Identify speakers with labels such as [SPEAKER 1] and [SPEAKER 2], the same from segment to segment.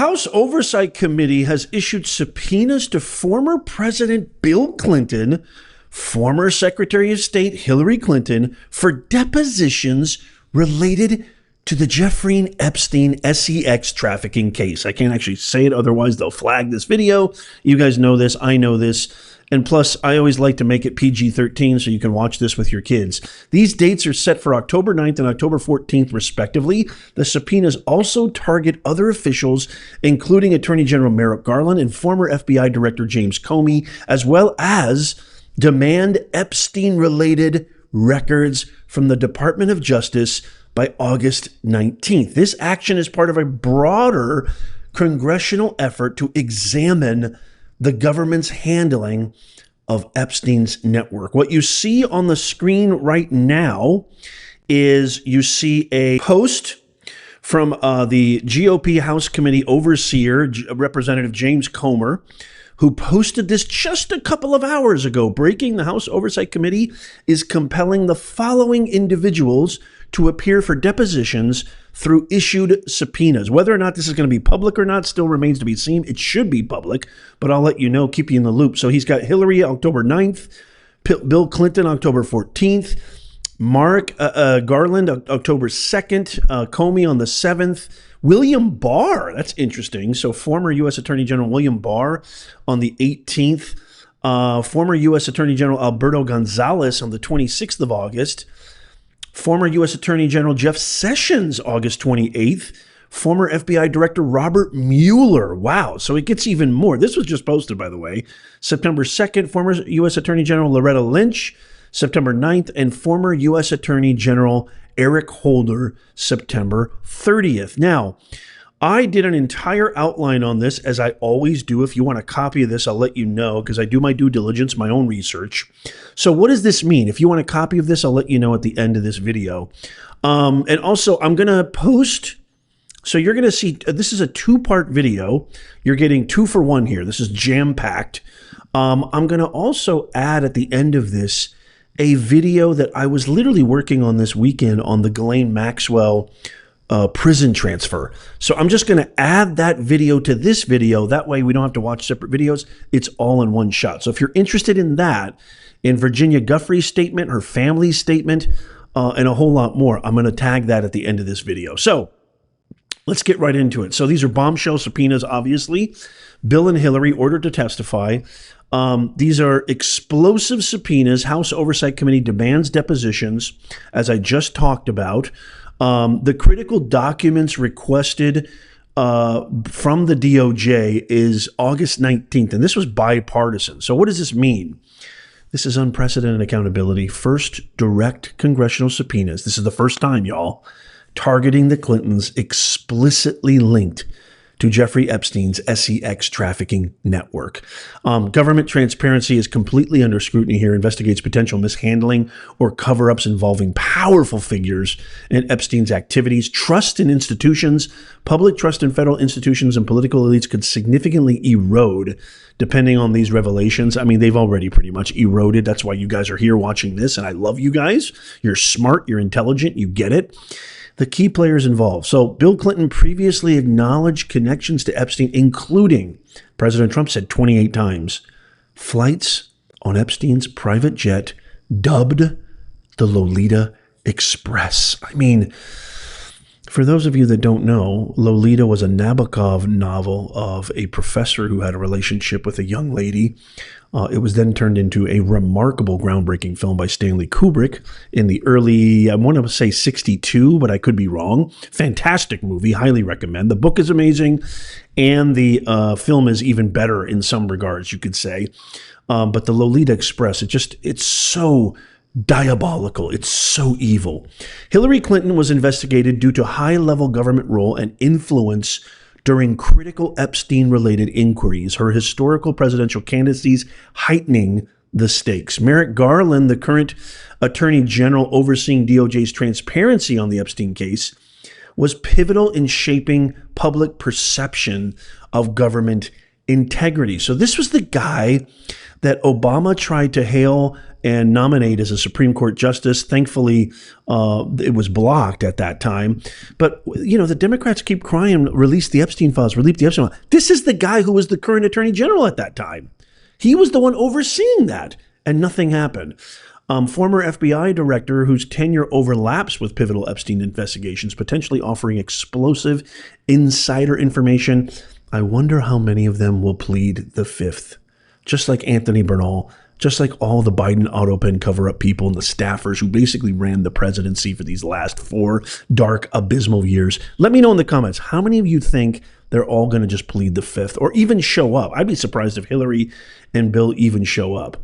[SPEAKER 1] House Oversight Committee has issued subpoenas to former President Bill Clinton, former Secretary of State Hillary Clinton, for depositions related to the Jeffrey Epstein SEX trafficking case. I can't actually say it, otherwise they'll flag this video. You guys know this, I know this. And plus, I always like to make it PG-13 so you can watch this with your kids. These dates are set for October 9th and October 14th, respectively. The subpoenas also target other officials, including Attorney General Merrick Garland and former FBI Director James Comey, as well as demand Epstein-related records from the Department of Justice by August 19th. This action is part of a broader congressional effort to examine the government's handling of Epstein's network. What you see on the screen right now is you see a post from the GOP House Committee overseer, Representative James Comer, who posted this just a couple of hours ago. Breaking: the House Oversight Committee is compelling the following individuals to appear for depositions through issued subpoenas. Whether or not this is going to be public or not still remains to be seen. It should be public, but I'll let you know, keep you in the loop. So he's got Hillary October 9th, Bill Clinton October 14th, Merrick Garland October 2nd, Comey on the 7th, William Barr, that's interesting. So former U.S. Attorney General William Barr on the 18th, former U.S. Attorney General Alberto Gonzales on the 26th of August, former U.S. Attorney General Jeff Sessions, August 28th. Former FBI Director Robert Mueller. Wow. So it gets even more. This was just posted, by the way. September 2nd, former U.S. Attorney General Loretta Lynch, September 9th, and former U.S. Attorney General Eric Holder, September 30th. Now, I did an entire outline on this, as I always do. If you want a copy of this, I'll let you know, because I do my due diligence, my own research. So what does this mean? If you want a copy of this, I'll let you know at the end of this video. And also, I'm going to post, so you're going to see, this is a two-part video. You're getting 2 for 1 here. This is jam-packed. I'm going to also add at the end of this a video that I was literally working on this weekend on the Ghislaine Maxwell prison transfer. So I'm just going to add that video to this video. That way we don't have to watch separate videos. It's all in one shot. So if you're interested in that, in Virginia Giuffre's statement, her family's statement, and a whole lot more, I'm going to tag that at the end of this video. So let's get right into it. So these are bombshell subpoenas, obviously. Bill and Hillary ordered to testify. These are explosive subpoenas. House Oversight Committee demands depositions, as I just talked about. The critical documents requested from the DOJ is August 19th, and this was bipartisan. So what does this mean? This is unprecedented accountability. First direct congressional subpoenas. This is the first time, y'all, targeting the Clintons explicitly linked to Jeffrey Epstein's SEX trafficking network. Government transparency is completely under scrutiny here, investigates potential mishandling or cover-ups involving powerful figures in Epstein's activities. Trust in institutions, public trust in federal institutions and political elites could significantly erode depending on these revelations. I mean, they've already pretty much eroded. That's why you guys are here watching this, and I love you guys. You're smart, you're intelligent, you get it. The key players involved. So Bill Clinton previously acknowledged connections to Epstein, including, President Trump said 28 times, flights on Epstein's private jet dubbed the Lolita Express. I mean, for those of you that don't know, Lolita was a Nabokov novel of a professor who had a relationship with a young lady. It was then turned into a remarkable, groundbreaking film by Stanley Kubrick in the early, I want to say 62, but I could be wrong. Fantastic movie, highly recommend. The book is amazing, and the film is even better in some regards, you could say. But the Lolita Express, it's so diabolical. It's so evil. Hillary Clinton was investigated due to high-level government role and influence during critical Epstein-related inquiries, her historical presidential candidacies heightening the stakes. Merrick Garland, the current Attorney General overseeing DOJ's transparency on the Epstein case, was pivotal in shaping public perception of government integrity. So this was the guy that Obama tried to hail and nominate as a Supreme Court justice. Thankfully, it was blocked at that time. But, the Democrats keep crying, release the Epstein files, release the Epstein files. This is the guy who was the current attorney general at that time. He was the one overseeing that, and nothing happened. Former FBI director whose tenure overlaps with pivotal Epstein investigations, potentially offering explosive insider information. I wonder how many of them will plead the fifth. Just like Anthony Bernal, just like all the Biden AutoPen cover-up people and the staffers who basically ran the presidency for these last 4 dark, abysmal years. Let me know in the comments, how many of you think they're all going to just plead the fifth or even show up? I'd be surprised if Hillary and Bill even show up.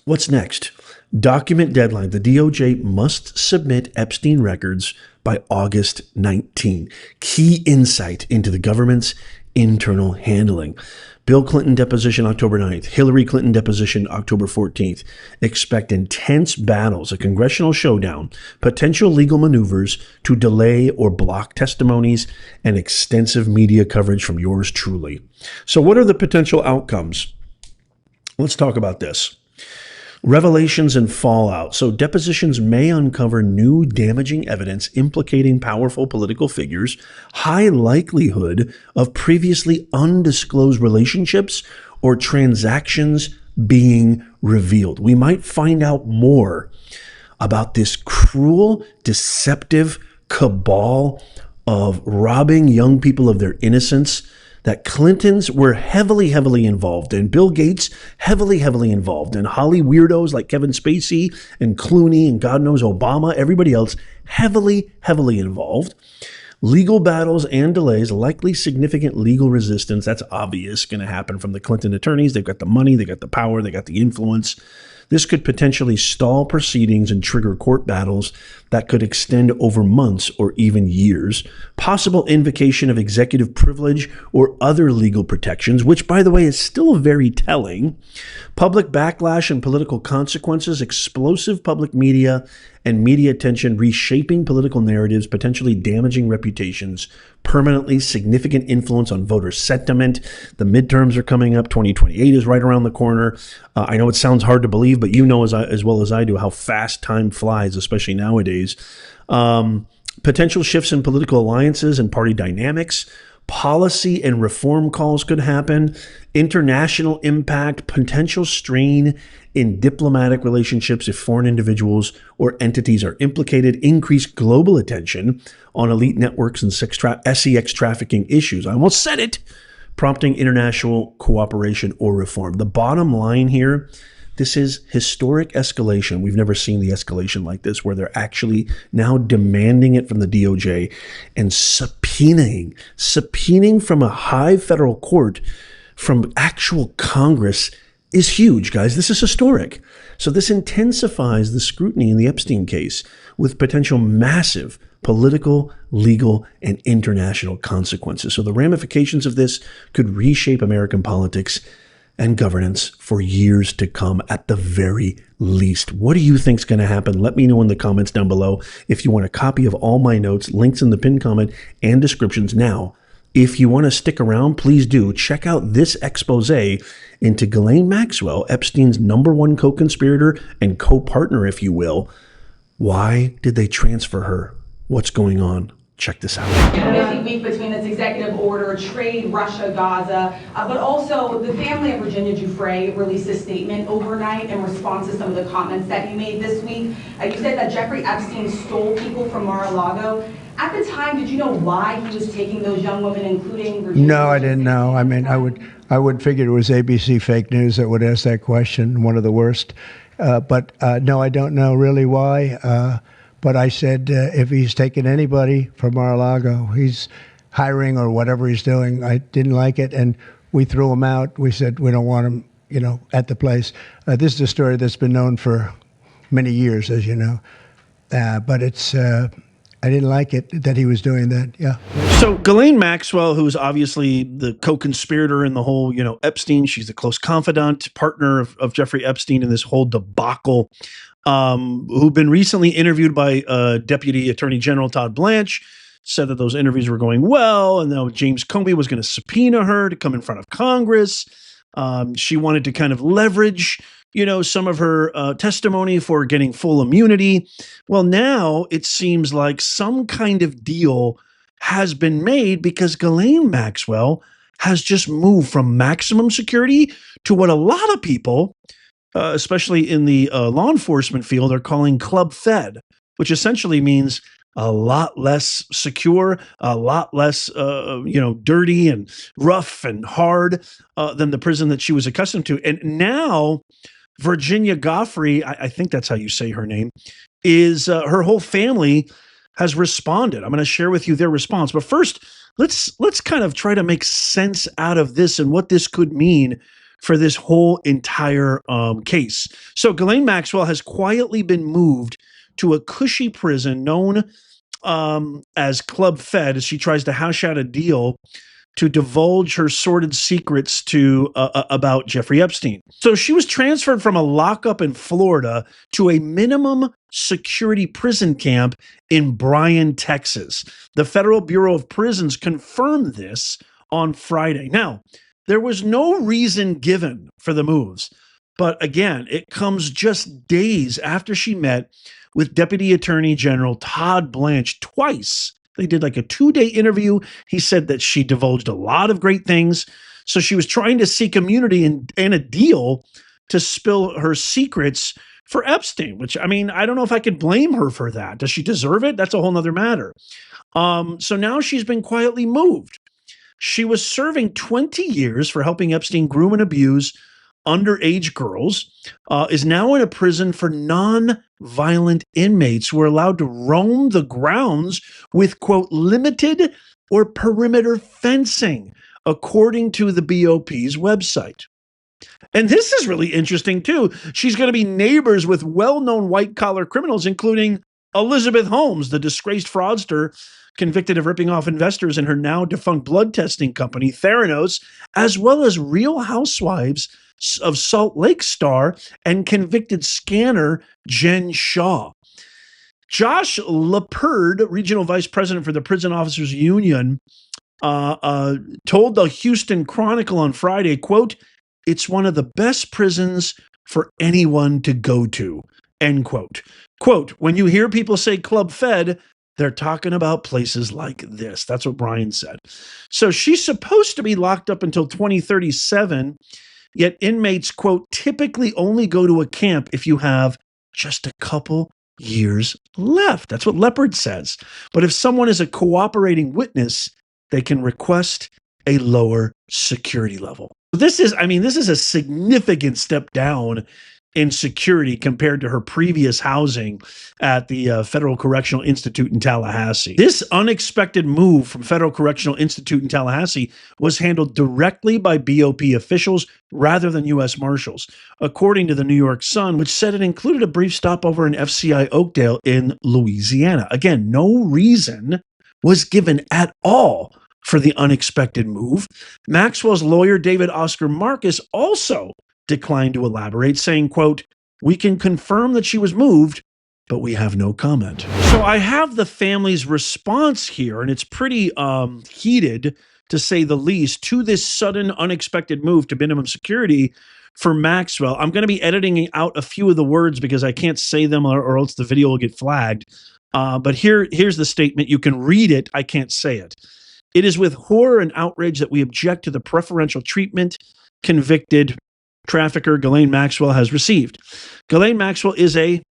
[SPEAKER 1] What's next? Document deadline. The DOJ must submit Epstein records by August 19. Key insight into the government's internal handling. Bill Clinton deposition October 9th. Hillary Clinton deposition October 14th. Expect intense battles, a congressional showdown, potential legal maneuvers to delay or block testimonies, and extensive media coverage from yours truly. So what are the potential outcomes? Let's talk about this. Revelations and fallout. So depositions may uncover new damaging evidence implicating powerful political figures, high likelihood of previously undisclosed relationships or transactions being revealed. We might find out more about this cruel, deceptive cabal of robbing young people of their innocence that Clintons were heavily, heavily involved in. Bill Gates, heavily, heavily involved in. Holly weirdos like Kevin Spacey and Clooney and God knows Obama, everybody else, heavily, heavily involved. Legal battles and delays, likely significant legal resistance. That's obvious, going to happen from the Clinton attorneys. They've got the money, they got the power, they got the influence. This could potentially stall proceedings and trigger court battles that could extend over months or even years. Possible invocation of executive privilege or other legal protections, which, by the way, is still very telling. Public backlash and political consequences, explosive public media and media attention reshaping political narratives, potentially damaging reputations, permanently significant influence on voter sentiment. The midterms are coming up. 2028 is right around the corner. I know it sounds hard to believe, but you know as well as I do how fast time flies, especially nowadays. Potential shifts in political alliances and party dynamics. Policy and reform calls could happen. International impact, potential strain in diplomatic relationships if foreign individuals or entities are implicated. Increased global attention on elite networks and sex trafficking issues. I almost said it. Prompting international cooperation or reform. The bottom line here, this is historic escalation. We've never seen the escalation like this, where they're actually now demanding it from the DOJ and subpoenaing from a high federal court, from actual Congress, is huge, guys. This is historic. So this intensifies the scrutiny in the Epstein case with potential massive political, legal, and international consequences. So the ramifications of this could reshape American politics and governance for years to come at the very least. What do you think is going to happen? Let me know in the comments down below. If you want a copy of all my notes, links in the pinned comment and descriptions. Now, if you want to stick around, please do. Check out this expose into Ghislaine Maxwell, Epstein's #1 co-conspirator and co-partner, if you will. Why did they transfer her? What's going on? Check this out.
[SPEAKER 2] A busy week between this executive order, trade, Russia, Gaza, but also the family of Virginia Giuffre released a statement overnight in response to some of the comments that you made this week. You said that Jeffrey Epstein stole people from Mar-a-Lago. At the time, did you know why he was taking those young women, including Virginia?
[SPEAKER 3] No, I didn't know. I mean, I would figure it was ABC fake news that would ask that question, one of the worst. But no, I don't know really why. But I said, if he's taking anybody from Mar-a-Lago, he's hiring or whatever he's doing. I didn't like it, and we threw him out. We said we don't want him, at the place. This is a story that's been known for many years, as you know. But it's, I didn't like it that he was doing that. Yeah.
[SPEAKER 1] So Ghislaine Maxwell, who's obviously the co-conspirator in the whole, Epstein, she's the close confidant, partner of Jeffrey Epstein in this whole debacle. Who've been recently interviewed by Deputy Attorney General Todd Blanche. said that those interviews were going well, and now James Comey was going to subpoena her to come in front of Congress. She wanted to kind of leverage, some of her testimony for getting full immunity. Well, now it seems like some kind of deal has been made because Ghislaine Maxwell has just moved from maximum security to what a lot of people, especially in the law enforcement field, are calling club fed, which essentially means a lot less secure, a lot less, dirty and rough and hard than the prison that she was accustomed to. And now Virginia Goffrey, I think that's how you say her name, is her whole family has responded. I'm going to share with you their response. But first, let's kind of try to make sense out of this and what this could mean for this whole entire case. So Ghislaine Maxwell has quietly been moved to a cushy prison known as Club Fed as she tries to hash out a deal to divulge her sordid secrets to about Jeffrey Epstein. So she was transferred from a lockup in Florida to a minimum security prison camp in Bryan, Texas. The Federal Bureau of Prisons confirmed this on Friday. Now, there was no reason given for the moves, but again, it comes just days after she met with Deputy Attorney General Todd Blanche twice. They did like a 2-day interview. He said that she divulged a lot of great things. So she was trying to seek immunity and a deal to spill her secrets for Epstein, which, I mean, I don't know if I could blame her for that. Does she deserve it? That's a whole nother matter. So now she's been quietly moved. She was serving 20 years for helping Epstein groom and abuse underage girls, is now in a prison for non-violent inmates who are allowed to roam the grounds with, quote, limited or perimeter fencing, according to the BOP's website. And this is really interesting, too. She's going to be neighbors with well-known white-collar criminals, including Elizabeth Holmes, the disgraced fraudster convicted of ripping off investors in her now-defunct blood testing company, Theranos, as well as Real Housewives of Salt Lake star and convicted scanner Jen Shaw. Josh Lepard, regional vice president for the Prison Officers Union, told the Houston Chronicle on Friday, quote, "It's one of the best prisons for anyone to go to," end quote. Quote, "When you hear people say Club Fed, they're talking about places like this." That's what Brian said. So she's supposed to be locked up until 2037, yet inmates, quote, typically only go to a camp if you have just a couple years left. That's what Lepard says. But if someone is a cooperating witness, they can request a lower security level. This is a significant step down in security compared to her previous housing at the Federal Correctional Institute in Tallahassee. This unexpected move from Federal Correctional Institute in Tallahassee was handled directly by BOP officials rather than U.S. Marshals, according to the New York Sun, which said it included a brief stopover in FCI Oakdale in Louisiana. Again, no reason was given at all for the unexpected move. Maxwell's lawyer, David Oscar Marcus, also declined to elaborate, saying, quote, "We can confirm that she was moved, but we have no comment." So I have the family's response here, and it's pretty heated, to say the least, to this sudden, unexpected move to minimum security for Maxwell. I'm going to be editing out a few of the words because I can't say them or else the video will get flagged. But here's the statement. You can read it. I can't say it. "It is with horror and outrage that we object to the preferential treatment convicted trafficker Ghislaine Maxwell has received. Ghislaine Maxwell is a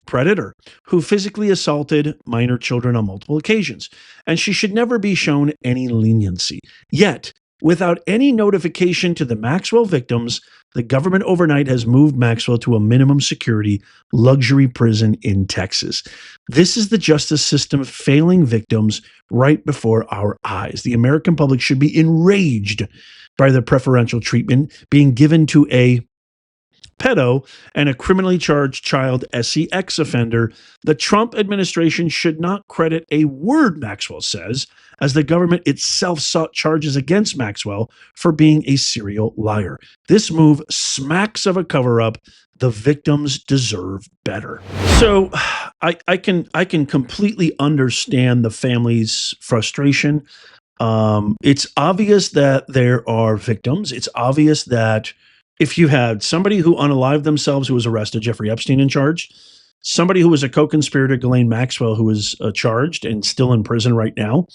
[SPEAKER 1] predator who physically assaulted minor children on multiple occasions, and she should never be shown any leniency. Yet, without any notification to the Maxwell victims, the government overnight has moved Maxwell to a minimum security luxury prison in Texas. This is the justice system failing victims right before our eyes. The American public should be enraged by the preferential treatment being given to a pedo and a criminally charged child sex offender, the Trump administration should not credit a word, Maxwell says, as the government itself sought charges against Maxwell for being a serial liar. This move smacks of a cover-up. The victims deserve better. So I can completely understand the family's frustration. It's obvious that there are victims. It's obvious that if you had somebody who unalived themselves who was arrested, Jeffrey Epstein in charge, somebody who was a co-conspirator, Ghislaine Maxwell, who is charged and still in prison right now,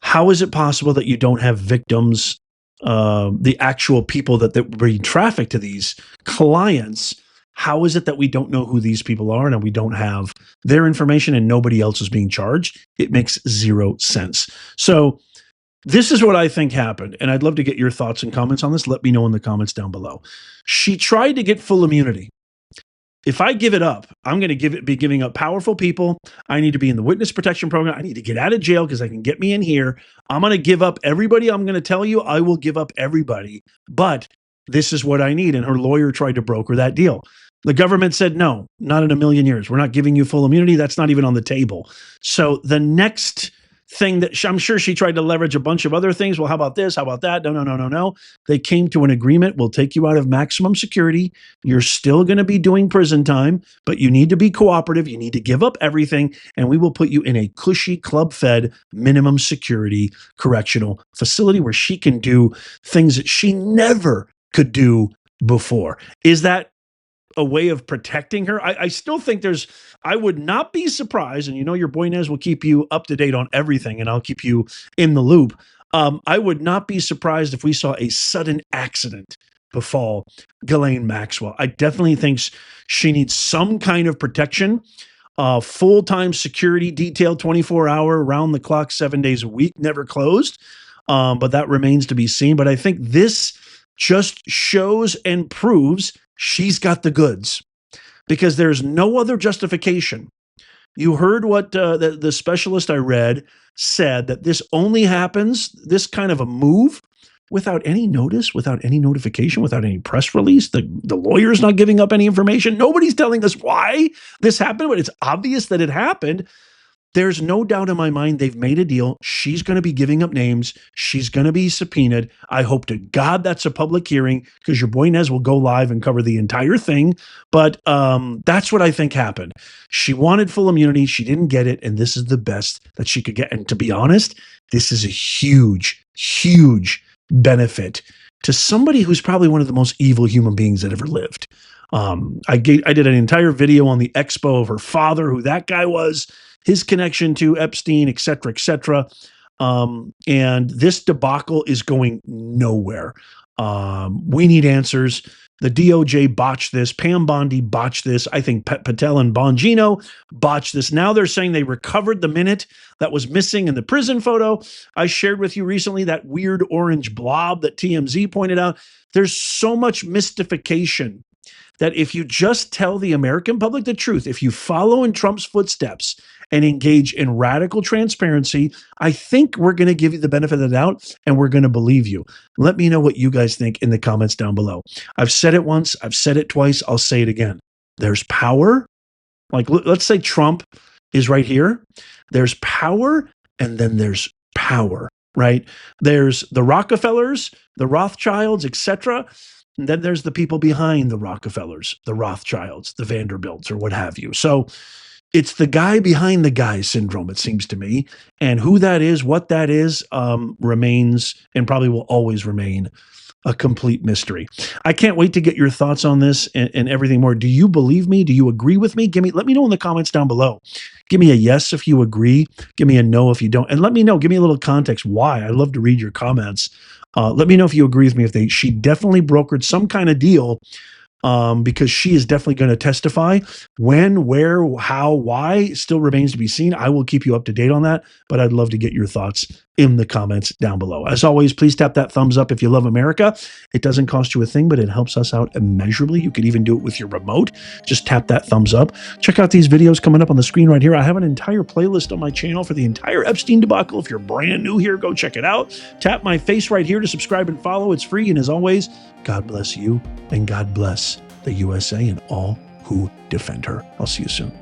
[SPEAKER 1] how is it possible that you don't have victims, the actual people that were being trafficked to these clients? How is it that we don't know who these people are and we don't have their information and nobody else is being charged? It makes zero sense. So this is what I think happened, and I'd love to get your thoughts and comments on this. Let me know in the comments down below. She tried to get full immunity. If I give it up, I'm going to be giving up powerful people. I need to be in the witness protection program. I need to get out of jail because they can get me in here. I'm going to give up everybody. I'm going to tell you I will give up everybody, but this is what I need. And her lawyer tried to broker that deal. The government said, no, not in a million years. We're not giving you full immunity. That's not even on the table. So the next thing that I'm sure she tried to leverage a bunch of other things. Well, how about this? How about that? No. They came to an agreement. We'll take you out of maximum security. You're still going to be doing prison time, but you need to be cooperative. You need to give up everything, and we will put you in a cushy, club-fed, minimum security correctional facility where she can do things that she never could do before. Is that a way of protecting her? I still think I would not be surprised, and your boy Nez will keep you up to date on everything, and I'll keep you in the loop. I would not be surprised if we saw a sudden accident befall Ghislaine Maxwell. I definitely think she needs some kind of protection, full-time security detail, 24-hour, round-the-clock, 7 days a week, never closed. But that remains to be seen. But I think this just shows and proves she's got the goods, because there's no other justification. You heard what the specialist I read said, that this only happens, this kind of a move, without any notice, without any notification, without any press release. The lawyer's not giving up any information. Nobody's telling us why this happened, but it's obvious that it happened. There's no doubt in my mind they've made a deal. She's going to be giving up names. She's going to be subpoenaed. I hope to God that's a public hearing, because your boy Nez will go live and cover the entire thing. But that's what I think happened. She wanted full immunity. She didn't get it, and this is the best that she could get. And to be honest, this is a huge, huge benefit to somebody who's probably one of the most evil human beings that ever lived. I did an entire video on the expo of her father, who that guy was, his connection to Epstein, et cetera, and this debacle is going nowhere. We need answers. The DOJ botched this. Pam Bondi botched this. I think Patel and Bongino botched this. Now they're saying they recovered the minute that was missing in the prison photo. I shared with you recently that weird orange blob that TMZ pointed out. There's so much mystification that if you just tell the American public the truth, if you follow in Trump's footsteps and engage in radical transparency, I think we're going to give you the benefit of the doubt, and we're going to believe you. Let me know what you guys think in the comments down below. I've said it once, I've said it twice, I'll say it again. There's power. Like, let's say Trump is right here. There's power, and then there's power, right? There's the Rockefellers, the Rothschilds, etc. And then there's the people behind the Rockefellers, the Rothschilds, the Vanderbilts, or what have you. So it's the guy behind the guy syndrome, it seems to me. And who that is, what that is, remains, and probably will always remain, a complete mystery. I can't wait to get your thoughts on this and everything more. Do you believe me? Do you agree with me? Let me know in the comments down below. Give me a yes if you agree. Give me a no if you don't. And let me know, give me a little context why. I love to read your comments. Let me know if you agree with me. She definitely brokered some kind of deal, because she is definitely going to testify. When, where, how, why still remains to be seen. I will keep you up to date on that, but I'd love to get your thoughts in the comments down below. As always, please tap that thumbs up if you love America. It doesn't cost you a thing, but it helps us out immeasurably. You could even do it with your remote. Just tap that thumbs up. Check out these videos coming up on the screen right here. I have an entire playlist on my channel for the entire Epstein debacle. If you're brand new here, go check it out. Tap my face right here to subscribe and follow. It's free. And as always, God bless you and God bless the USA and all who defend her. I'll see you soon.